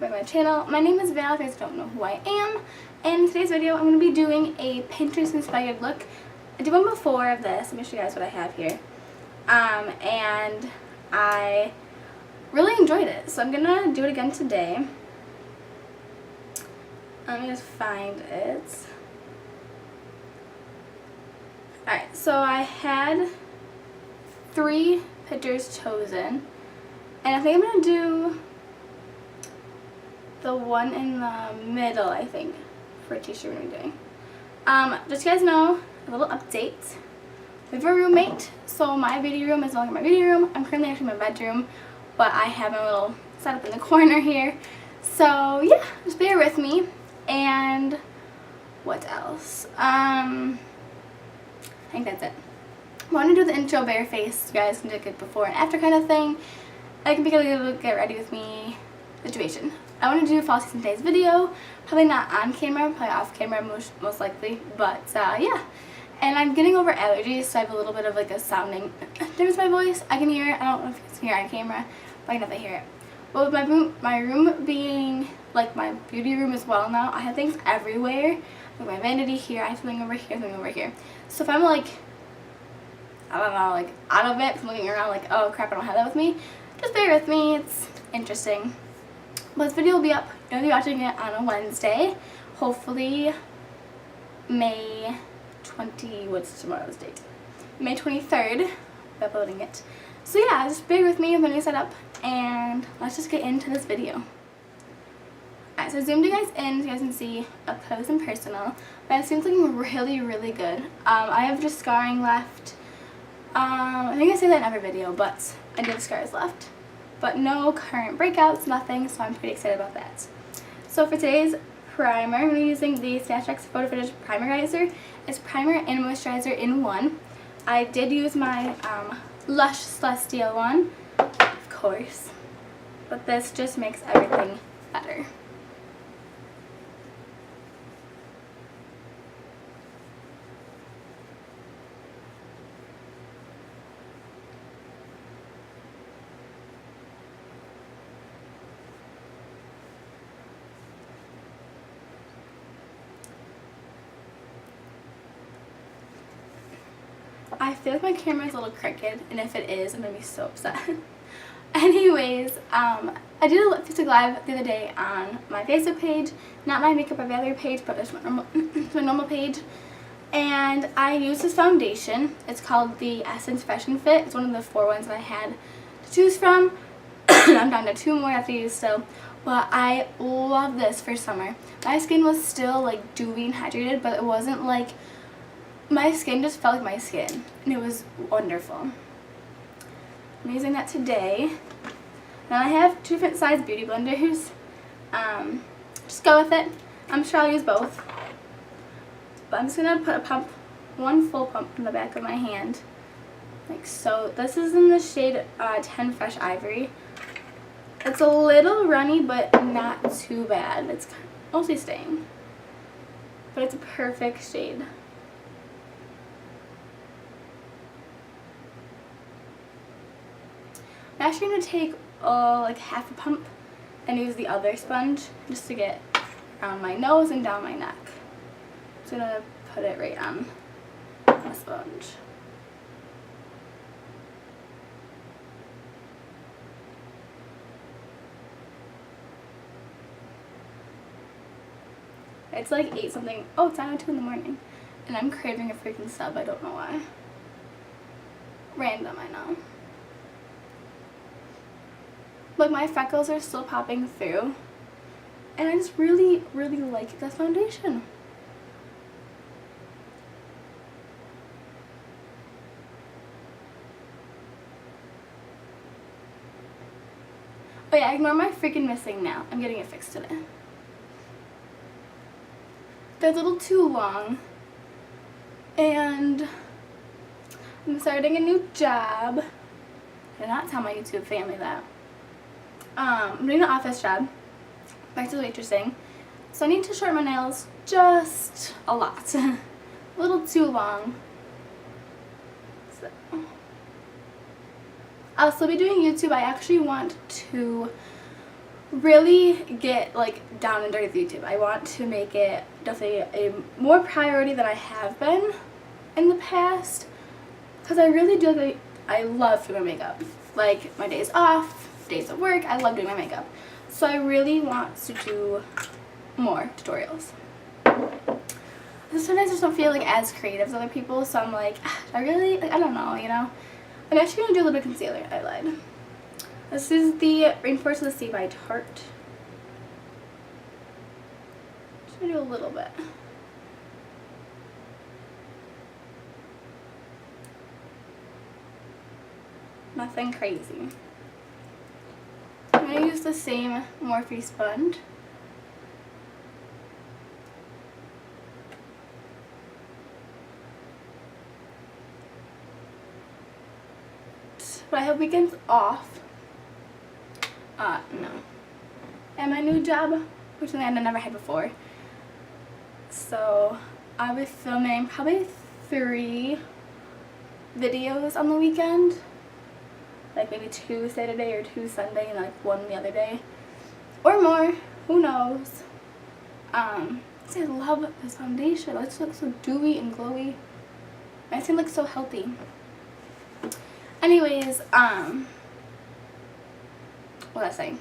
back to my channel. My name is Val, if you guys don't know who I am. And in today's video, I'm going to be doing a Pinterest inspired look. I did one before of this. Let me show you guys what I have here. And I really enjoyed it, so I'm going to do it again today. Let me just find it. Alright, so I had 3 pictures chosen. And I think I'm going to do the one in the middle, I think, for a t-shirt we're going to be doing. Just so you guys know, a little update. We have a roommate, so my beauty room is no longer my beauty room. I'm currently actually in my bedroom, but I have my little setup in the corner here. So yeah, just bear with me. And what else? I think that's it. I want to do the intro bare face. You guys can do a before and after kind of thing. I can be a little get ready with me situation. I want to do fall season today's video. Probably not on camera, probably off camera most likely. But yeah. And I'm getting over allergies, so I have a little bit of like a sounding difference in my voice. I can hear it. I don't know if you can hear it on camera, but I can definitely hear it. But with my room being like my beauty room as well now, I have things everywhere. Like my vanity here, I have something over here, something over here. So if I'm like, I don't know, like out of it, looking around like, oh crap, I don't have that with me, just bear with me, it's interesting. But this video will be up, you're going to be watching it on a Wednesday, hopefully May 20, what's tomorrow's date? May 23rd, uploading it. So yeah, just bear with me with my new setup, and let's just get into this video. Alright, so I zoomed you guys in so you guys can see up close and personal, but it seems looking really, really good. I have just scarring left. I think I say that in every video, but I do have scars left. But no current breakouts, nothing, so I'm pretty excited about that. So for today's primer, I'm going to be using the Stash X Photo Finish Primerizer. It's primer and moisturizer in one. I did use my Lush Celestial one, of course, but this just makes everything better. I feel like my camera is a little crooked, and if it is, I'm going to be so upset. Anyways, I did a Facebook Live the other day on my Facebook page, not my Makeup by Valery page, but it's my normal page, and I used this foundation. It's called the Essence Fresh and Fit. It's one of the 4 ones that I had to choose from. I'm down to 2 more I have to use still, but I love this for summer. My skin was still like dewy and hydrated, but it wasn't like, my skin just felt like my skin, and it was wonderful. I'm using that today. Then I have 2 different size beauty blenders. Just go with it. I'm sure I'll use both. But I'm just going to put a pump, 1 full pump in the back of my hand. Like so. This is in the shade 10 Fresh Ivory. It's a little runny, but not too bad. It's mostly staying. But it's a perfect shade. I'm actually going to take like half a pump and use the other sponge just to get around my nose and down my neck. So I'm going to put it right on the sponge. It's like 8 something. Oh, it's 9:02 in the morning. And I'm craving a freaking sub. I don't know why. Random, I know. Like my freckles are still popping through, and I just really, really like this foundation. Oh yeah, ignore my freaking missing nail. I'm getting it fixed today. They're a little too long, and I'm starting a new job. I did not tell my YouTube family that. I'm doing an office job, back to the waitressing, so I need to shorten my nails just a lot, a little too long. So I'll still be doing YouTube. I actually want to really get like down and dirty with YouTube. I want to make it definitely a more priority than I have been in the past, because I really do like, I love doing my makeup. Like my days off, days at work, I love doing my makeup. So I really want to do more tutorials. Sometimes I just don't feel like as creative as other people, so I'm like, I really, like, I don't know, you know. I'm actually gonna do a little bit of concealer. I lied. This is the Rainforest of the Sea by Tarte. Just gonna do a little bit. Nothing crazy. I'm gonna use the same Morphe sponge. But I have weekends off. No. And my new job, which I never had before. So I'll be filming probably 3 videos on the weekend. Like maybe 2 Saturday or 2 Sunday and like 1 the other day. Or more. Who knows? I love this foundation. It looks so dewy and glowy. My skin looks so healthy. Anyways, what was I saying?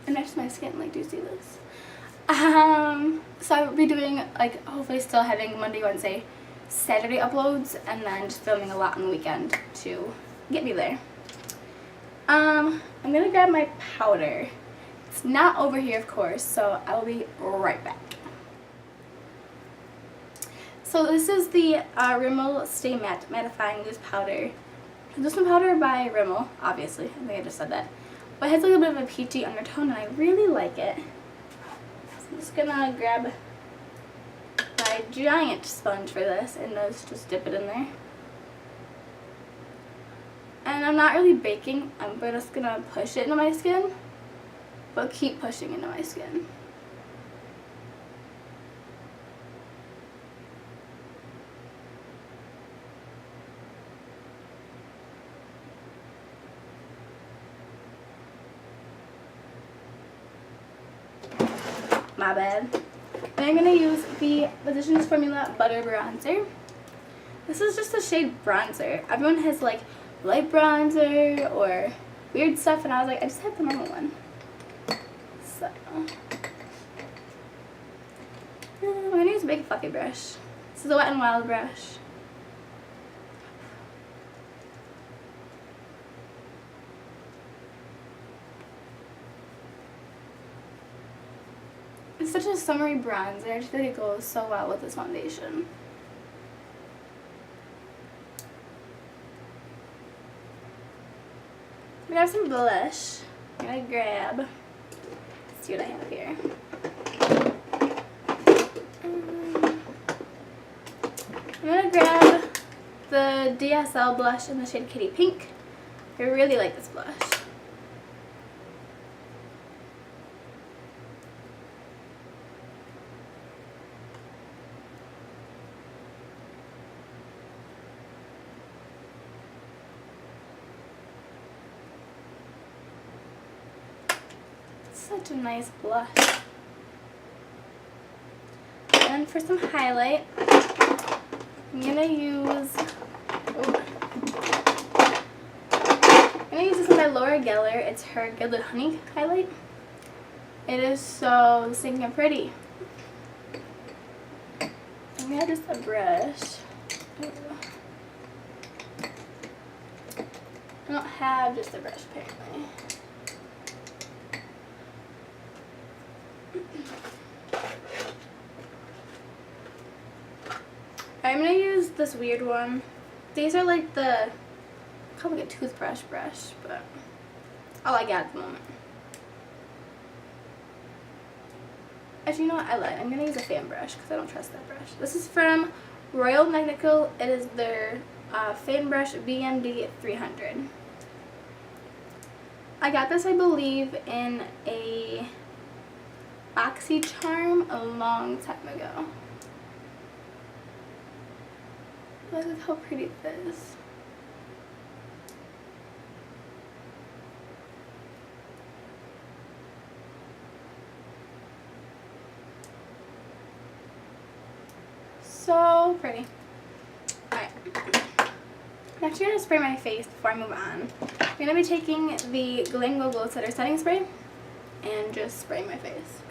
It matches my skin, like, do you see this? So I'll be doing, like, hopefully still having Monday, Wednesday, Saturday uploads, and then just filming a lot on the weekend to get me there. I'm gonna grab my powder. It's not over here, of course, so I will be right back. So this is the Rimmel Stay Matte Mattifying Loose Powder. This one powder by Rimmel, obviously. I think I just said that. But it has a little bit of a peachy undertone, and I really like it. So I'm just gonna grab my giant sponge for this and just dip it in there. And I'm not really baking. I'm just gonna push it into my skin, but keep pushing into my skin. My bad. And I'm going to use the Physicians Formula Butter Bronzer. This is just a shade bronzer. Everyone has like light bronzer or weird stuff, and I was like, I just have the normal one. So I'm going to use a big fluffy brush. This is a Wet n Wild brush. It's such a summery bronzer. I just feel like it goes so well with this foundation. I'm gonna have some blush. I'm gonna grab, let's see what I have here. I'm gonna grab the DSL blush in the shade Kitty Pink. I really like this blush. Such a nice blush. And for some highlight, I'm gonna use this one by Laura Geller. It's her Gilded Honey highlight. It is so stinking pretty. I'm gonna have just a brush. I don't have just a brush apparently. I'm going to use this weird one. These are like the, kind of like a toothbrush brush, but all I got at the moment. Actually, you know what? I lied. I'm going to use a fan brush because I don't trust that brush. This is from Royal Technical. It is their fan brush BMD 300. I got this, I believe, in a BoxyCharm a long time ago. Look at how pretty it is. So pretty. Alright. Next, I'm going to spray my face before I move on. I'm going to be taking the Glow Setter Setting Spray and just spraying my face.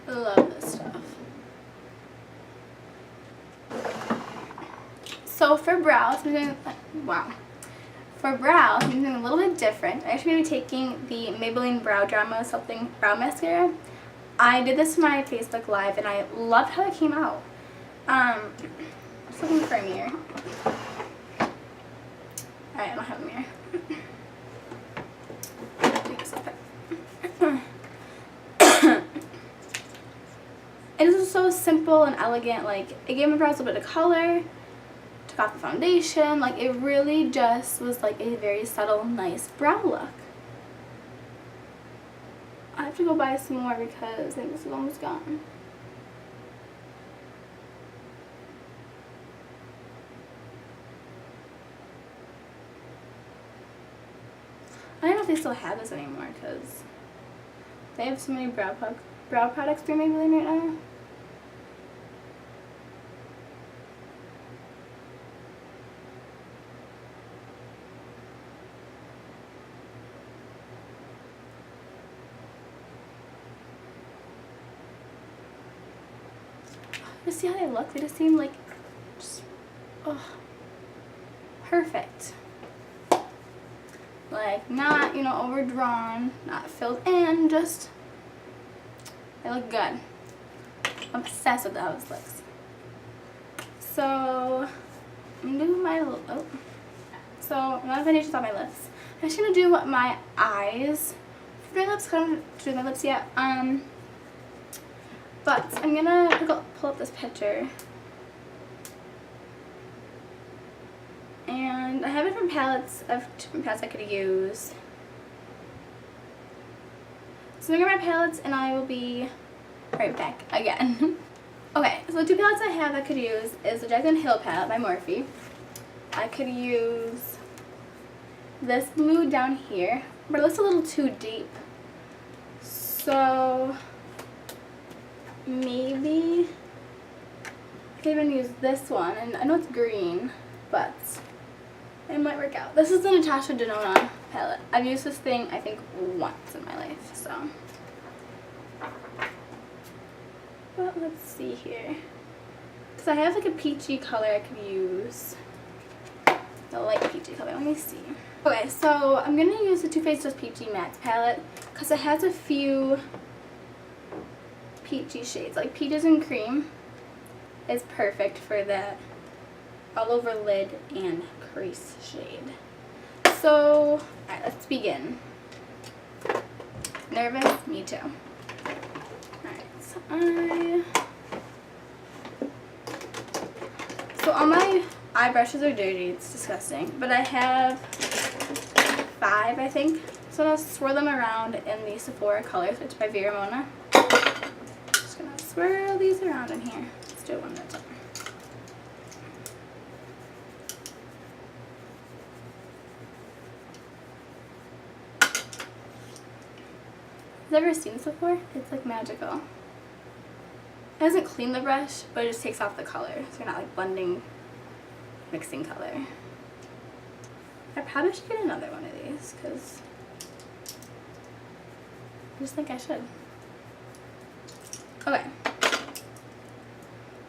Love this stuff. So for brows, I'm doing, wow. For brows, I'm doing a little bit different. I'm actually going to be taking the Maybelline Brow Drama Something Brow Mascara. I did this for my Facebook Live and I loved how it came out. Just looking for a mirror. Alright, I don't have a mirror. And this is so simple and elegant. Like, it gave my brows a bit of color, took off the foundation. Like, it really just was like a very subtle, nice brow look. I have to go buy some more because I think this is almost gone. I don't know if they still have this anymore because they have so many brow products through Maybelline right now. Just see how they look? They just seem like just, oh, perfect. Like, not, you know, overdrawn, not filled in, just, they look good. I'm obsessed with how this looks. So, I'm gonna do my, oh. So, now the foundation's on my lips. I'm just gonna do my eyes. For my lips, I haven't done my lips yet. But I'm gonna pull up this picture. And I have different palettes of different palettes I could use. So I'm gonna get my palettes and I will be right back again. Okay, so the two palettes I have I could use is the Dragon Hill palette by Morphe. I could use this blue down here, but it looks a little too deep. So maybe I could even use this one, and I know it's green, but it might work out. This is the Natasha Denona palette. I've used this thing, I think, once in my life, so. But let's see here. Because I have like a peachy color I could use. A light peachy color, let me see. Okay, so I'm going to use the Too Faced Just Peachy Matte palette because it has a few peachy shades. Like Peaches and Cream is perfect for that all over lid and crease shade. So, alright, let's begin. Nervous? Me too. Alright, so all my eye brushes are dirty, it's disgusting, but I have 5, I think. So I'll swirl them around in the Sephora colors, which is by Vera Mona. Just gonna swirl these around in here. Let's do it one at a time. Have you ever seen this before? It's like magical. It doesn't clean the brush, but it just takes off the color, so you're not like blending, mixing color. I probably should get another one of these because I just think I should. Okay.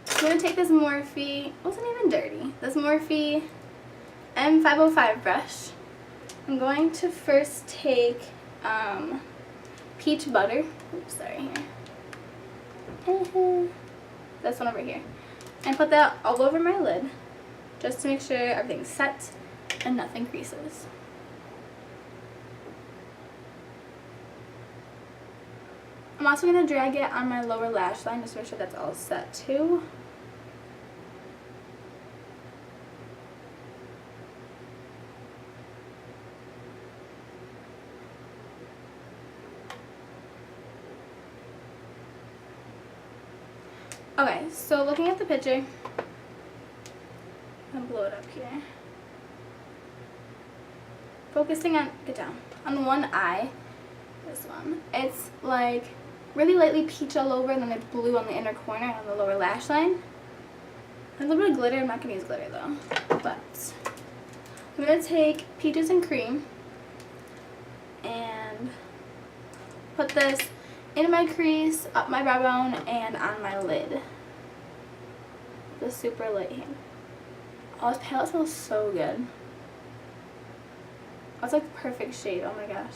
I'm going to take this Morphe, it wasn't even dirty, this Morphe M505 brush. I'm going to first take Peach Butter. Oops, sorry, here. This one over here. And put that all over my lid just to make sure everything's set and nothing creases. I'm also going to drag it on my lower lash line just to make sure that's all set too. Okay, so looking at the picture, I'm gonna blow it up here. focusing on, get down, on one eye, this one. It's like really lightly peach all over, and then it's blue on the inner corner on the lower lash line. A little bit of glitter. I'm not going to use glitter though. But I'm going to take Peaches and Cream and put this in my crease, up my brow bone, and on my lid. The super light hand. Oh, this palette smells so good. It's like the perfect shade. Oh my gosh.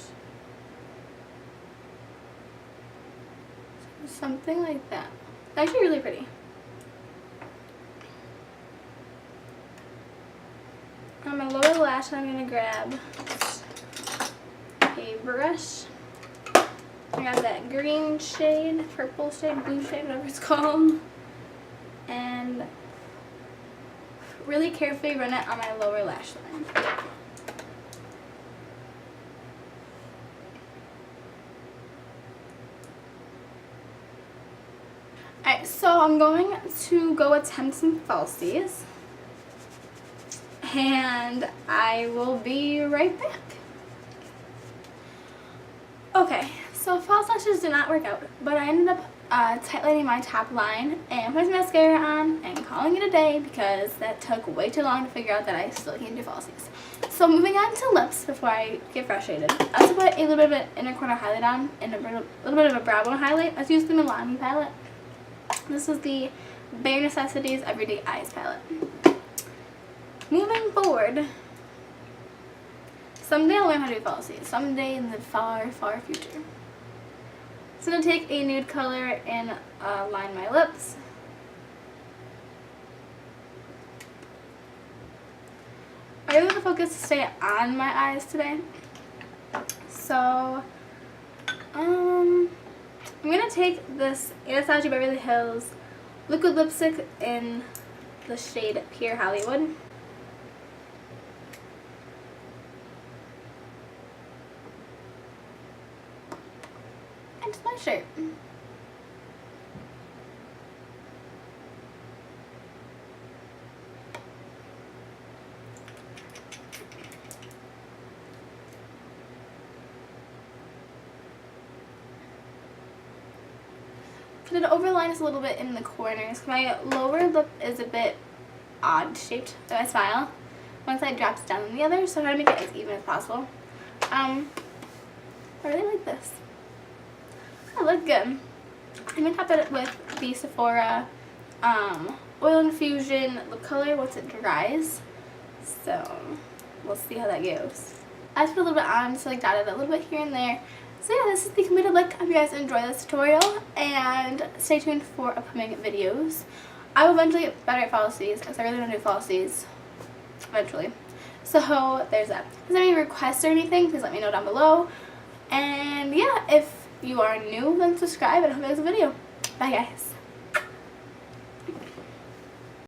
Something like that. It's actually really pretty. On my lower lash, I'm going to grab a brush. I got that green shade, purple shade, blue shade, whatever it's called. And really carefully run it on my lower lash line. Alright, so I'm going to go attempt some falsies. And I will be right back. Okay, so false lashes did not work out, but I ended up tightening my top line and putting mascara on and calling it a day because that took way too long to figure out that I still can't do falsies. So moving on to lips before I get frustrated. I also put a little bit of an inner corner highlight on and a little bit of a brow bone highlight. Let's use the Milani palette. This is the Bare Necessities Everyday Eyes palette. Moving forward, someday I'll learn how to do falsies. Someday in the far, far future. So I'm going to take a nude color and line my lips. I really want the focus to stay on my eyes today. So, I'm going to take this Anastasia Beverly Hills liquid lipstick in the shade Pure Hollywood. And my shirt. I'm going to overline this a little bit in the corners. My lower lip is a bit odd shaped in my smile. One side drops down than the other, so I try to make it as even as possible. I really like this. I look good. I'm going to top it with the Sephora Oil Infusion lip color once it dries. So we'll see how that goes. I just put a little bit on, so like dotted a little bit here and there. So yeah, this is the completed look. I hope you guys enjoy this tutorial, and stay tuned for upcoming videos. I will eventually get better at falsies, because I really want to do falsies eventually. So there's that. If there's any requests or anything, please let me know down below. And yeah, if you are new, then subscribe, and I hope you guys a video. Bye guys.